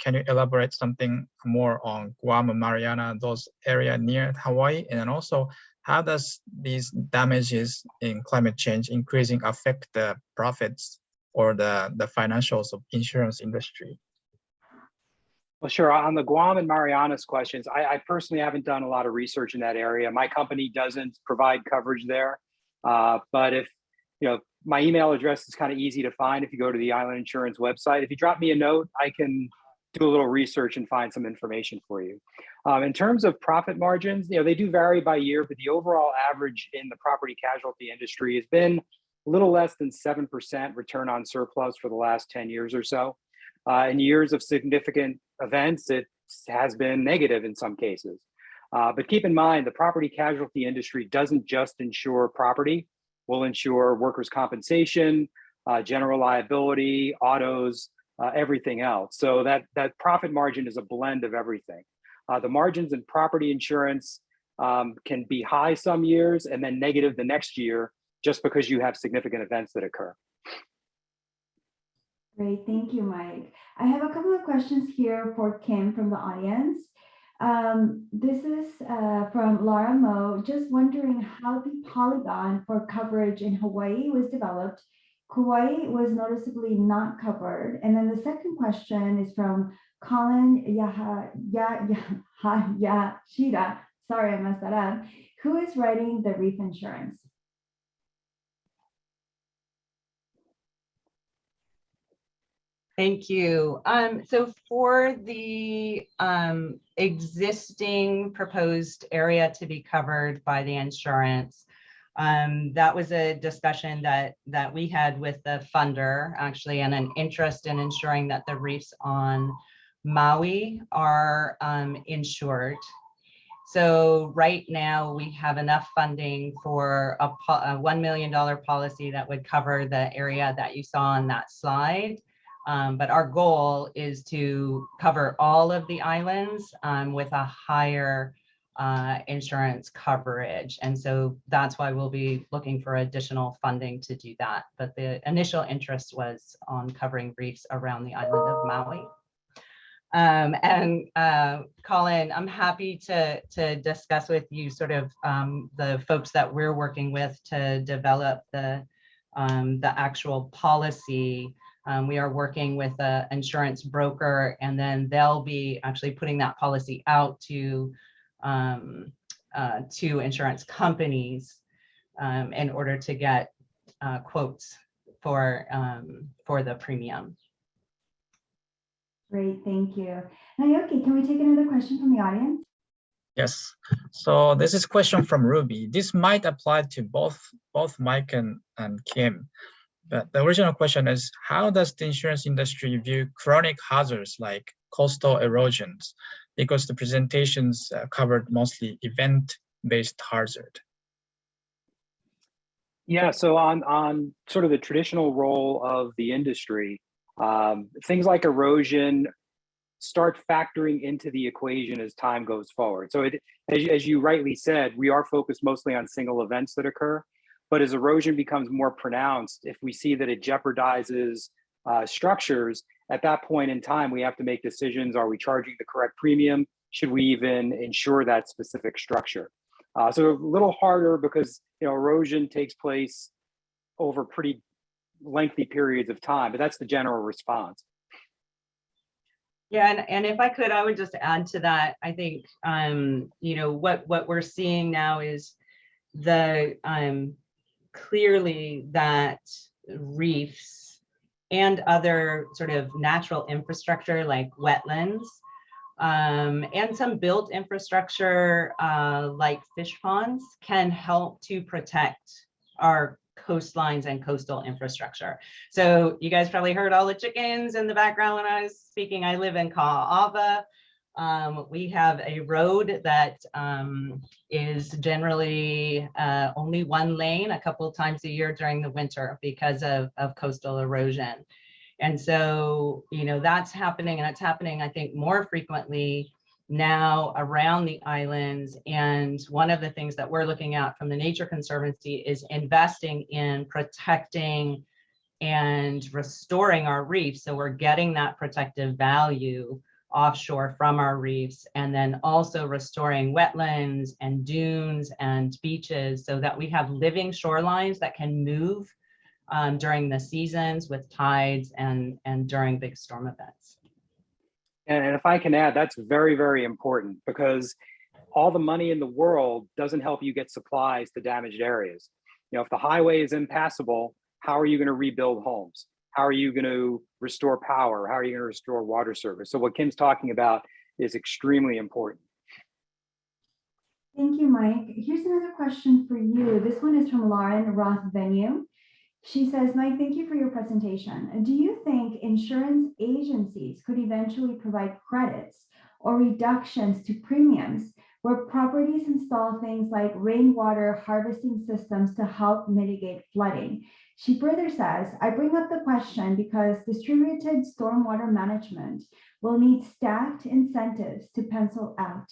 can you elaborate something more on Guam and Mariana, those areas near Hawaii, and then also how does these damages in climate change increasing affect the profits or the financials of insurance industry? Well, sure. On the Guam and Marianas questions, I personally haven't done a lot of research in that area. My company doesn't provide coverage there. But if, my email address is kind of easy to find if you go to the Island Insurance website. If you drop me a note, I can do a little research and find some information for you. In terms of profit margins, they do vary by year, but the overall average in the property casualty industry has been a little less than 7% return on surplus for the last 10 years or so. In years of significant events, it has been negative in some cases. But keep in mind, the property casualty industry doesn't just insure property. We'll insure workers' compensation, general liability, autos, everything else. So that profit margin is a blend of everything. The margins in property insurance can be high some years and then negative the next year just because you have significant events that occur. Great, thank you, Mike. I have a couple of questions here for Kim from the audience. This is from Laura Mo, just wondering how the polygon for coverage in Hawaii was developed. Kauai was noticeably not covered. And then the second question is from Colin Yashida, sorry, I messed that up, who is writing the reef insurance? Thank you. So for the existing proposed area to be covered by the insurance, that was a discussion that we had with the funder, actually, and an interest in ensuring that the reefs on Maui are insured. So right now we have enough funding for a $1 million policy that would cover the area that you saw on that slide. But our goal is to cover all of the islands with a higher insurance coverage. And so that's why we'll be looking for additional funding to do that. But the initial interest was on covering reefs around the island of Maui. Colin, I'm happy to discuss with you sort of the folks that we're working with to develop the actual policy. We are working with an insurance broker, and then they'll be actually putting that policy out to insurance companies in order to get quotes for the premium. Great, thank you. Naoki, can we take another question from the audience? Yes. So this is a question from Ruby. This might apply to both Mike and Kim. But the original question is, how does the insurance industry view chronic hazards like coastal erosions? Because the presentations covered mostly event-based hazard. Yeah, so on sort of the traditional role of the industry, things like erosion start factoring into the equation as time goes forward. So as you rightly said, we are focused mostly on single events that occur. But as erosion becomes more pronounced, if we see that it jeopardizes structures, at that point in time, we have to make decisions. Are we charging the correct premium? Should we even insure that specific structure? So a little harder because erosion takes place over pretty lengthy periods of time, but that's the general response. Yeah, and if I could, I would just add to that. I think what we're seeing now is the clearly that reefs and other sort of natural infrastructure like wetlands and some built infrastructure like fish ponds can help to protect our coastlines and coastal infrastructure. So you guys probably heard all the chickens in the background when I was speaking. I live in Ka'ava. We have a road that is generally only one lane a couple of times a year during the winter because of coastal erosion. And so, that's happening, and it's happening, I think, more frequently now around the islands. And one of the things that we're looking at from the Nature Conservancy is investing in protecting and restoring our reefs. So we're getting that protective value offshore from our reefs, and then also restoring wetlands and dunes and beaches so that we have living shorelines that can move during the seasons with tides and during big storm events. And if I can add, that's very, very important, because all the money in the world doesn't help you get supplies to damaged areas. You know, if the highway is impassable, how are you going to rebuild homes? How are you going to restore power? How are you going to restore water service? So what Kim's talking about is extremely important. Thank you, Mike. Here's another question for you. This one is from Lauren Roth Venue. She says, Mike, thank you for your presentation. Do you think insurance agencies could eventually provide credits or reductions to premiums where properties install things like rainwater harvesting systems to help mitigate flooding? She further says, I bring up the question because distributed stormwater management will need stacked incentives to pencil out.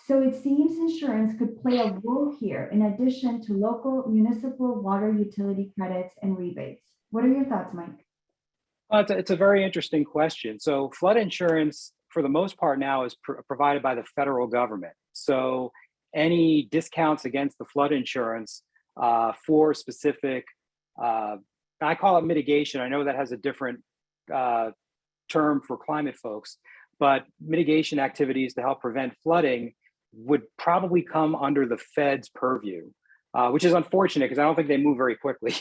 So it seems insurance could play a role here in addition to local municipal water utility credits and rebates. What are your thoughts, Mike? It's a very interesting question. So flood insurance, for the most part now, is provided by the federal government. So any discounts against the flood insurance for specific, I call it mitigation. I know that has a different term for climate folks, but mitigation activities to help prevent flooding would probably come under the Fed's purview, which is unfortunate because I don't think they move very quickly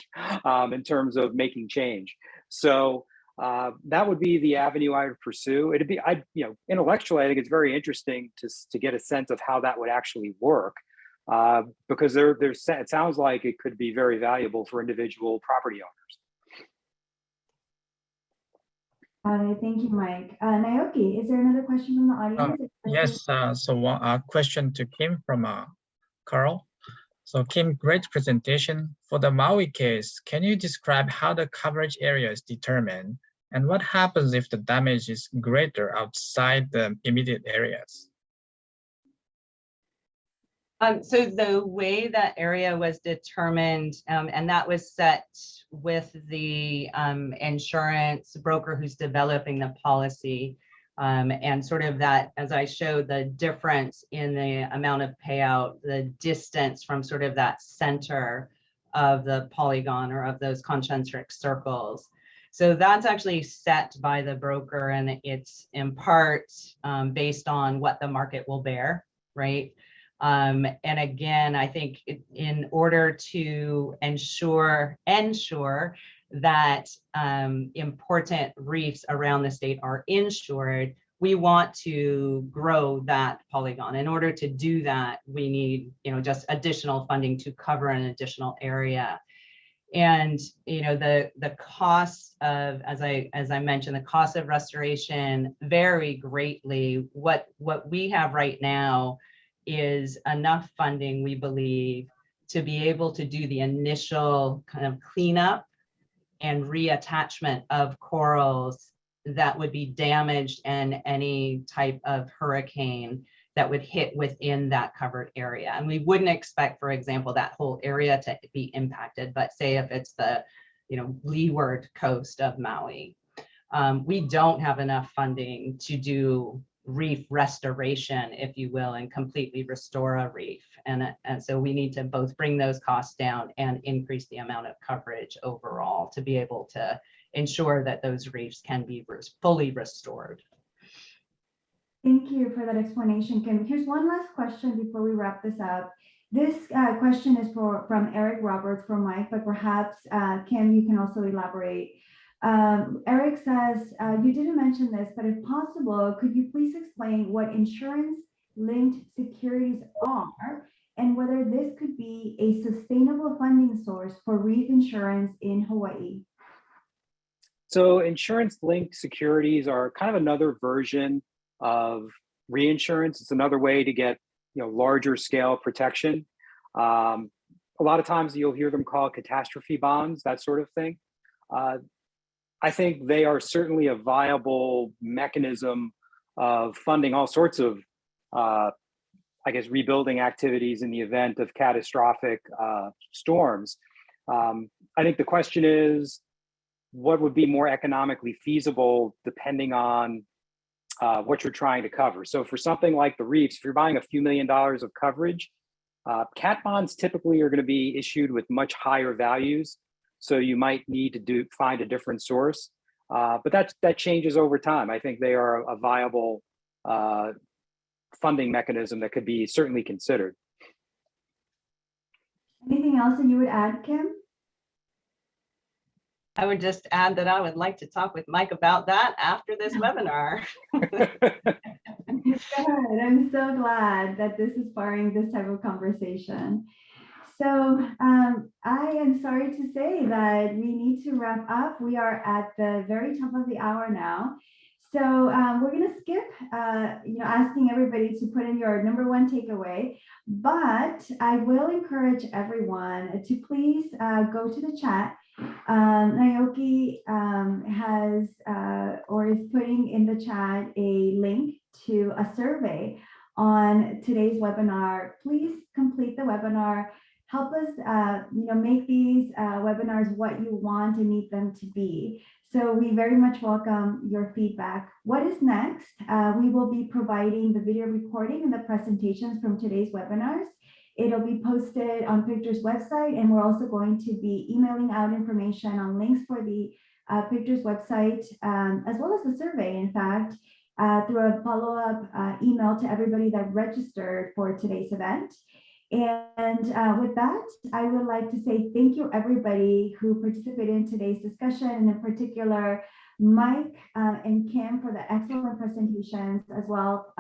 in terms of making change. So that would be the avenue I would pursue. It'd be, intellectually, I think it's very interesting to get a sense of how that would actually work, because it sounds like it could be very valuable for individual property owners. Thank you, Mike. Naoki, is there another question from the audience? Yes, so one question to Kim from Carl. So Kim, great presentation. For the Maui case, can you describe how the coverage area is determined and what happens if the damage is greater outside the immediate areas? So the way that area was determined, and that was set with the insurance broker who's developing the policy, and sort of that, as I showed, the difference in the amount of payout, the distance from sort of that center of the polygon or of those concentric circles. So that's actually set by the broker, and it's in part based on what the market will bear, right? And again, I think in order to ensure that important reefs around the state are insured, we want to grow that polygon. In order to do that, we need, just additional funding to cover an additional area. And the cost of, as I mentioned, the cost of restoration vary greatly. What we have right now is enough funding, we believe, to be able to do the initial kind of cleanup and reattachment of corals that would be damaged in any type of hurricane that would hit within that covered area. And we wouldn't expect, for example, that whole area to be impacted, but say if it's the leeward coast of Maui, we don't have enough funding to do reef restoration, if you will, and completely restore a reef. And so we need to both bring those costs down and increase the amount of coverage overall to be able to ensure that those reefs can be fully restored. Thank you for that explanation, Kim. Here's one last question before we wrap this up. This question is from Eric Roberts for Mike, but perhaps Kim, you can also elaborate. Eric says, you didn't mention this, but if possible, could you please explain what insurance-linked securities are and whether this could be a sustainable funding source for reef insurance in Hawaii? So insurance-linked securities are kind of another version of reinsurance. It's another way to get larger scale protection. A lot of times you'll hear them called catastrophe bonds, that sort of thing. I think they are certainly a viable mechanism of funding all sorts of, rebuilding activities in the event of catastrophic storms. I think the question is, what would be more economically feasible depending on what you're trying to cover? So for something like the reefs, if you're buying a few $1 million of coverage, cat bonds typically are going to be issued with much higher values. So you might need to find a different source, but that changes over time. I think they are a viable funding mechanism that could be certainly considered. Anything else that you would add, Kim? I would just add that I would like to talk with Mike about that after this webinar. Good. I'm so glad that this is sparring this type of conversation. So I am sorry to say that we need to wrap up. We are at the very top of the hour now. So we're going to skip, asking everybody to put in your number one takeaway, but I will encourage everyone to please go to the chat. Naoki has or is putting in the chat a link to a survey on today's webinar. Please complete the webinar. Help us, make these webinars what you want and need them to be. So we very much welcome your feedback. What is next? We will be providing the video recording and the presentations from today's webinars. It'll be posted on PICHTR's website, and we're also going to be emailing out information on links for the PICHTR's website, as well as the survey, in fact, through a follow-up email to everybody that registered for today's event. And with that, I would like to say thank you, everybody who participated in today's discussion, and in particular, Mike and Kim for the excellent presentations, as well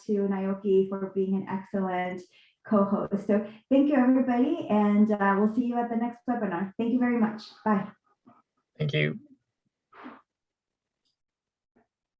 to Naoki for being an excellent co-host. So thank you, everybody, and we'll see you at the next webinar. Thank you very much. Bye. Thank you.